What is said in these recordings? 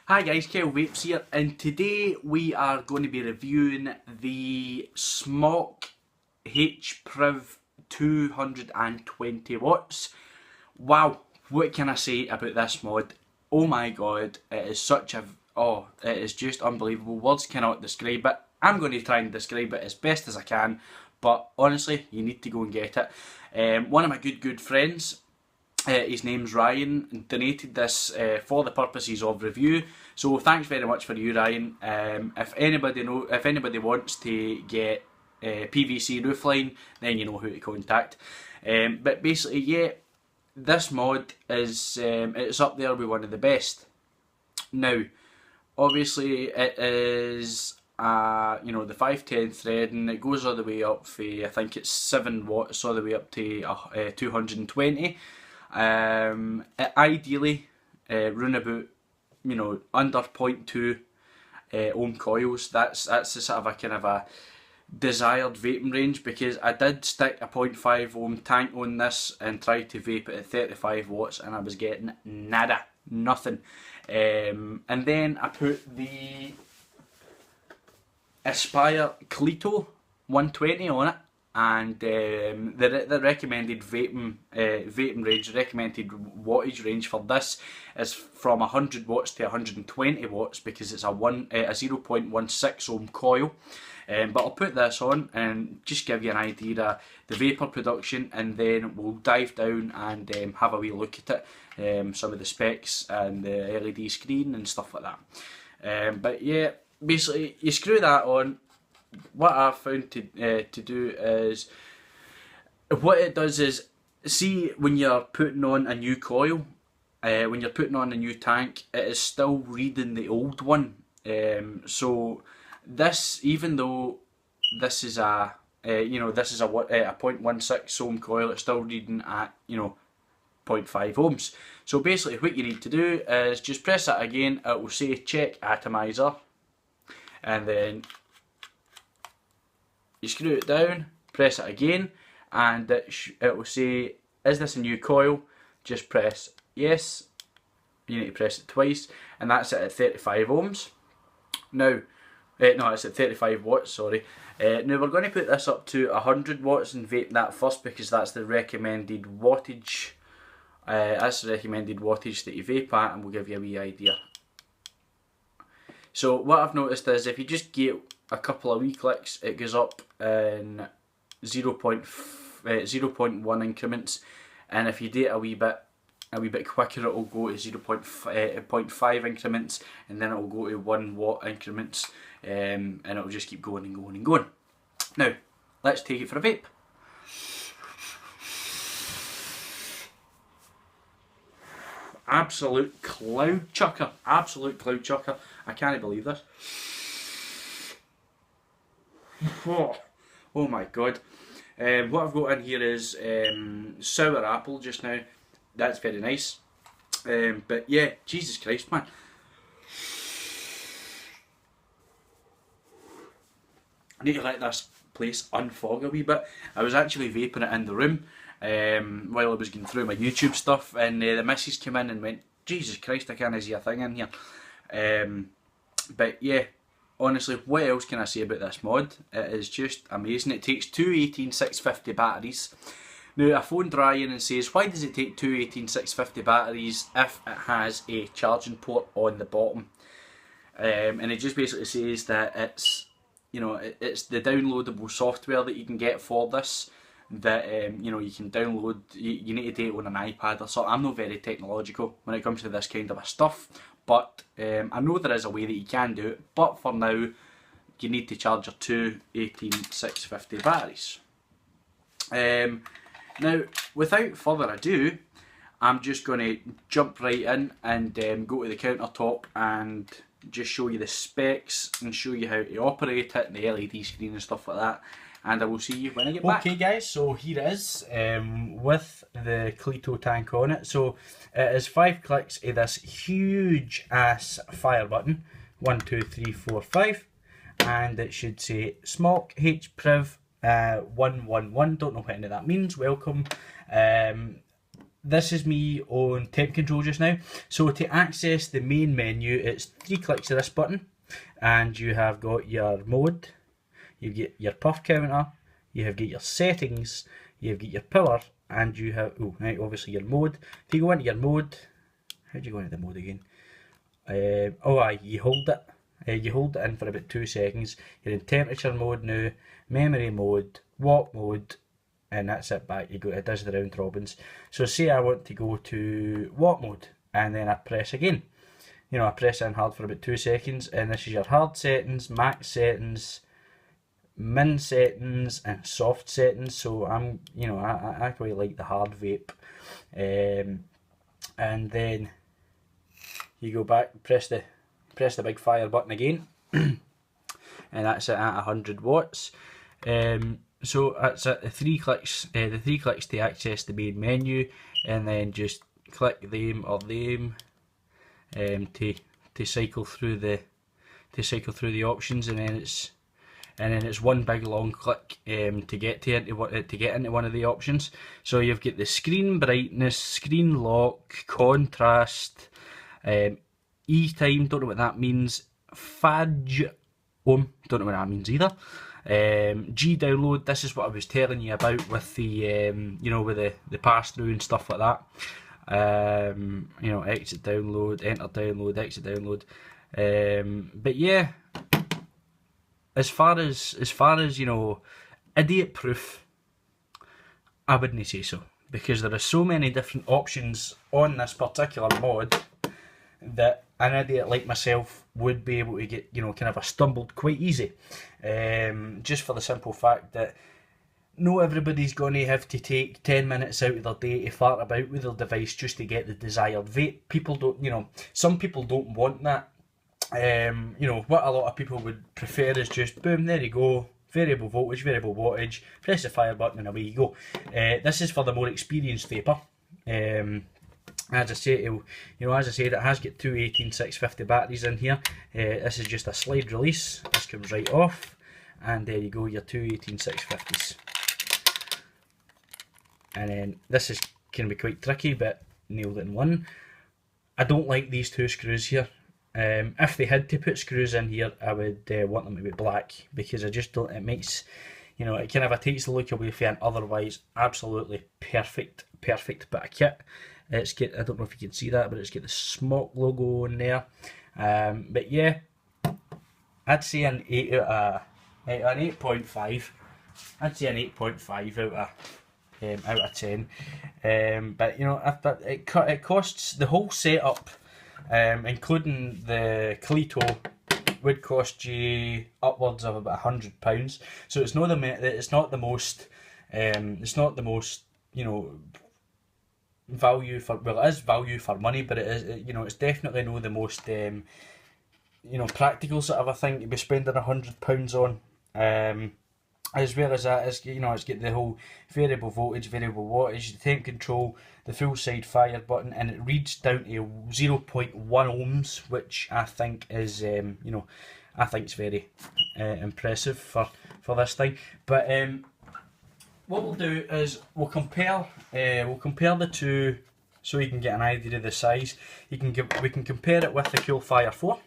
Hi guys, KyleVapes here, and today we are going to be reviewing the Smok Priv 220 watts. Wow, what can I say about this mod? Oh my god, it is it is just unbelievable. Words cannot describe it. I'm going to try and describe it as best as I can, but honestly, you need to go and get it. One of my good friends, his name's Ryan, donated this for the purposes of review. So thanks very much for you, Ryan. If anybody wants to get PVC roofline, then you know who to contact. But basically, yeah, this mod is it's up there with one of the best. Now, obviously, it is the 510 thread, and it goes all the way up for, I think it's 7 watts all the way up to 220. Ideally, run about under 0.2 ohm coils. That's the sort of a kind of a desired vaping range, because I did stick a 0.5 ohm tank on this and tried to vape it at 35 watts, and I was getting nada, nothing. And then I put the Aspire Clito 120 on it, and the recommended vaping range, recommended wattage range for this is from 100 watts to 120 watts, because it's a 0.16 ohm coil. But I'll put this on and just give you an idea of the vapour production, and then we'll dive down and have a wee look at it, some of the specs and the LED screen and stuff like that. But yeah, basically you screw that on. What I've found to do is, what it does is, see when you're putting on a new coil, when you're putting on a new tank, it is still reading the old one. So this, even though this is a 0.16 ohm coil, it's still reading at 0.5 ohms. So basically what you need to do is just press that again. It will say check atomizer, and then you screw it down, press it again, and it will say, is this a new coil? Just press yes. You need to press it twice, and that's it at 35 ohms. Now, no, it's at 35 watts, sorry. Now we're going to put this up to 100 watts and vape that first, because that's the recommended wattage. That's the recommended wattage that you vape at, and we'll give you a wee idea. So what I've noticed is, if you just get a couple of wee clicks, it goes up in 0.1 increments, and if you do it a wee bit quicker, it will go to 0.5 increments, and then it will go to 1 watt increments, and it will just keep going and going and going. Now, let's take it for a vape. Absolute cloud chucker, absolute cloud chucker. I can't believe this. Oh my god. What I've got in here is sour apple just now. That's very nice. But yeah, Jesus Christ, man. I need to let this place unfog a wee bit. I was actually vaping it in the room while I was going through my YouTube stuff, and the missus came in and went, Jesus Christ, I can't see a thing in here. But yeah, honestly, what else can I say about this mod? It is just amazing. It takes two 18650 batteries. Now, I phoned Ryan and says, why does it take two 18650 batteries if it has a charging port on the bottom? And it just basically says that it's the downloadable software that you can get for this, that you can download. You need to do it on an iPad or something. I'm not very technological when it comes to this kind of stuff, but I know there is a way that you can do it. But for now, you need to charge your two 18650 batteries. Now, without further ado, I'm just going to jump right in and go to the countertop and just show you the specs and show you how to operate it and the LED screen and stuff like that. And I will see you when I get back. Okay guys, so here it is with the Clito tank on it. So it is 5 clicks of this huge ass fire button. 1, 2, 3, 4, 5. And it should say Smok Priv 111. Don't know what any of that means. Welcome. this is me on temp control just now. So to access the main menu, it's 3 clicks of this button, and you have got your mode, you get your puff counter, you have got your settings, you've got your power, and you have, obviously your mode. If you go into your mode, how do you go into the mode again? You hold it. You hold it in for about 2 seconds. You're in temperature mode now, memory mode, watt mode, and that's it back. You go, it does the round robins. So say I want to go to watt mode, and then I press again. I press in hard for about 2 seconds, and this is your hard settings, max settings, min settings, and soft settings. So I quite like the hard vape. And then you go back, press the big fire button again, and that's it at 100 watts. So that's it, the 3 clicks to access the main menu, and then just click them or them to cycle through the options, and then it's one big long click to get into one of the options. So you've got the screen brightness, screen lock, contrast, E-time, don't know what that means, fudge, don't know what that means either. G download, this is what I was telling you about with the with the pass through and stuff like that. Exit download, enter download, exit download. But yeah, as far as idiot proof, I wouldn't say so, because there are so many different options on this particular mod that an idiot like myself would be able to get, kind of stumbled quite easy. Just for the simple fact that not everybody's going to have to take 10 minutes out of their day to fart about with their device just to get the desired vape. People don't, some people don't want that. What a lot of people would prefer is just, boom, there you go, variable voltage, variable wattage, press the fire button and away you go. This is for the more experienced vaper. As I said, it has got two 18650 batteries in here. This is just a slide release. This comes right off, and there you go, your two 18650s. And then this can be quite tricky, but nailed it in one. I don't like these two screws here. If they had to put screws in here, I would want them to be black, because I just don't. It makes, it kind of takes the look away from an otherwise absolutely perfect bit of kit. It's got, I don't know if you can see that, but it's got the Smok logo on there. But yeah, I'd say an 8.5. I'd say an 8.5 out of 10. But it costs, the whole setup, including the Cleto, would cost you upwards of about £100. So it's not the most value for, well, it is value for money, but it is, it's definitely not the most practical sort of a thing to be spending £100 on. As well as that, it's got the whole variable voltage, variable wattage, the temp control, the full side fire button, and it reads down to 0.1 ohms, which I think is I think it's very impressive for this thing. But what we'll do is we'll compare the two, so you can get an idea of the size. We can compare it with the Coolfire 4,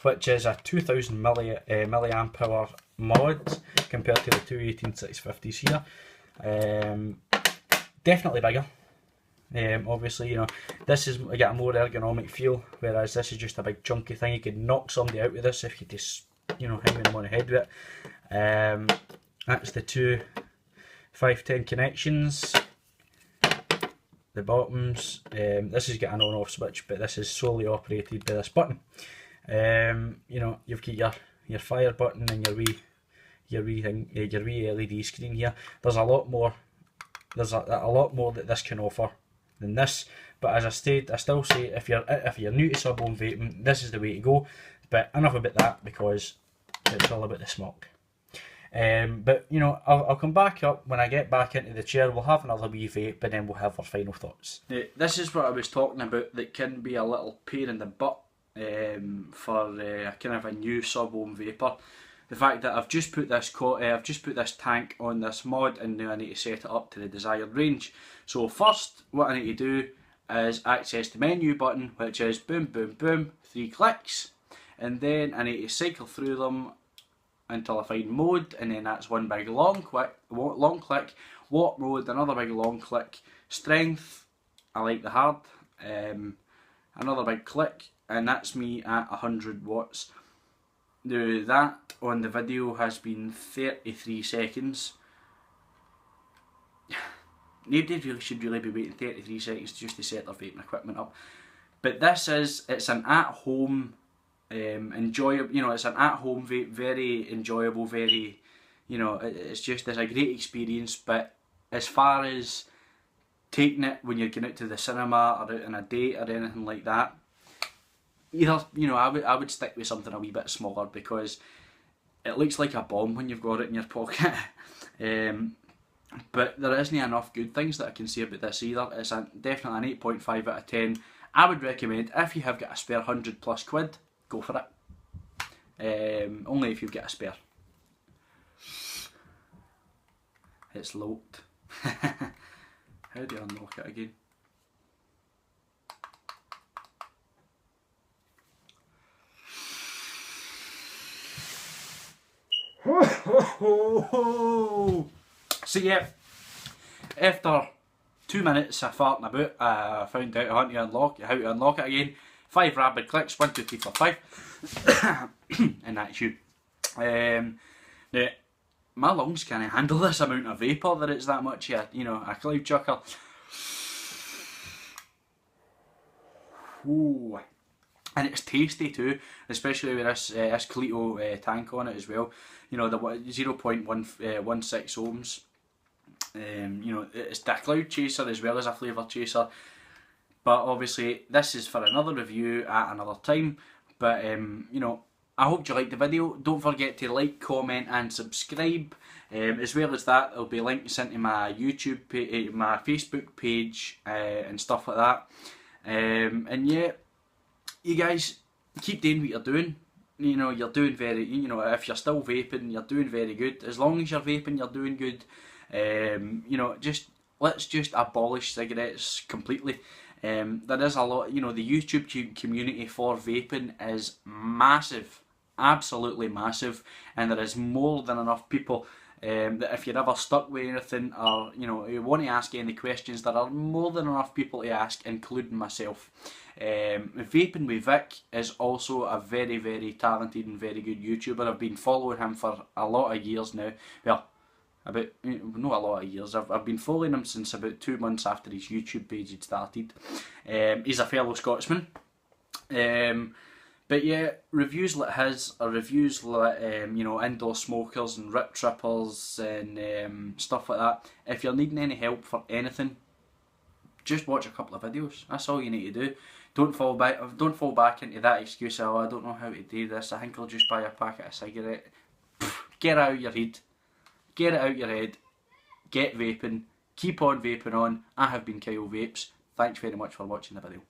which is a 2000 milliamp hour mod compared to the two 18650s here. Definitely bigger. Obviously, this is got a more ergonomic feel, whereas this is just a big chunky thing. You could knock somebody out with this if you just hit them on the head with it. That's the two 510 connections. The bottoms. This has got an on-off switch, but this is solely operated by this button. You've got your fire button and your wee LED screen here. There's a lot more. There's a lot more that this can offer than this. But as I still say, if you're new to sub-ohm vaping, this is the way to go. But enough about that, because it's all about the Smok. But I'll come back up when I get back into the chair. We'll have another wee vape, and then we'll have our final thoughts. This is what I was talking about that can be a little pain in the butt for kind of a new sub-ohm vapor. the fact that I've just put this tank on this mod, and now I need to set it up to the desired range. So first, what I need to do is access the menu button, which is boom, boom, boom, 3 clicks, and then I need to cycle through them until I find mode, and then that's one big long click. Warp mode, another big long click. Strength, I like the hard. Another big click, and that's me at 100 watts. Now that on the video has been 33 seconds. Nobody should really be waiting 33 seconds just to set their vaping equipment up. But it's an at-home enjoyable, it's an at-home vape, very enjoyable, very, it's a great experience. But as far as taking it when you're going out to the cinema or out on a date or anything like that, either, I would stick with something a wee bit smaller, because it looks like a bomb when you've got it in your pocket. But there isn't enough good things that I can say about this either. It's definitely an 8.5 out of 10. I would recommend, if you have got a spare 100 plus quid, go for it. Only if you've got a spare. It's locked. How do I unlock it again? So yeah, after 2 minutes of farting about, I found out how to unlock it again. 5 rapid clicks, 1, 2, 3, 4, 5, and that's you. Now, my lungs can't handle this amount of vapour that it's that much here. A cloud chucker. Ooh. And it's tasty too, especially with this KyleVapes tank on it as well. The 0.16 ohms. It's the cloud chaser as well as a flavour chaser. But obviously this is for another review at another time. But I hope you liked the video. Don't forget to like, comment and subscribe. As well as that, there'll be links into my YouTube page, my Facebook page and stuff like that. And yeah, you guys keep doing what you're doing. You're doing very, if you're still vaping, you're doing very good. As long as you're vaping, you're doing good. Let's just abolish cigarettes completely. There is a lot, the YouTube community for vaping is massive, absolutely massive, and there is more than enough people that if you're ever stuck with anything, or you want to ask any questions, there are more than enough people to ask, including myself. Vaping with Vic is also a very, very talented and very good YouTuber. I've been following him for a lot of years now. Well, not a lot of years. I've been following him since about 2 months after his YouTube page had started. He's a fellow Scotsman. But yeah, reviews like his, or reviews like indoor smokers and rip trippers and stuff like that. If you're needing any help for anything, just watch a couple of videos. That's all you need to do. Don't fall back into that excuse. Oh, I don't know how to do this. I think I'll just buy a packet of cigarette. Get out of your head. Get it out your head. Get vaping. Keep on vaping on. I have been KyleVapes. Thanks very much for watching the video.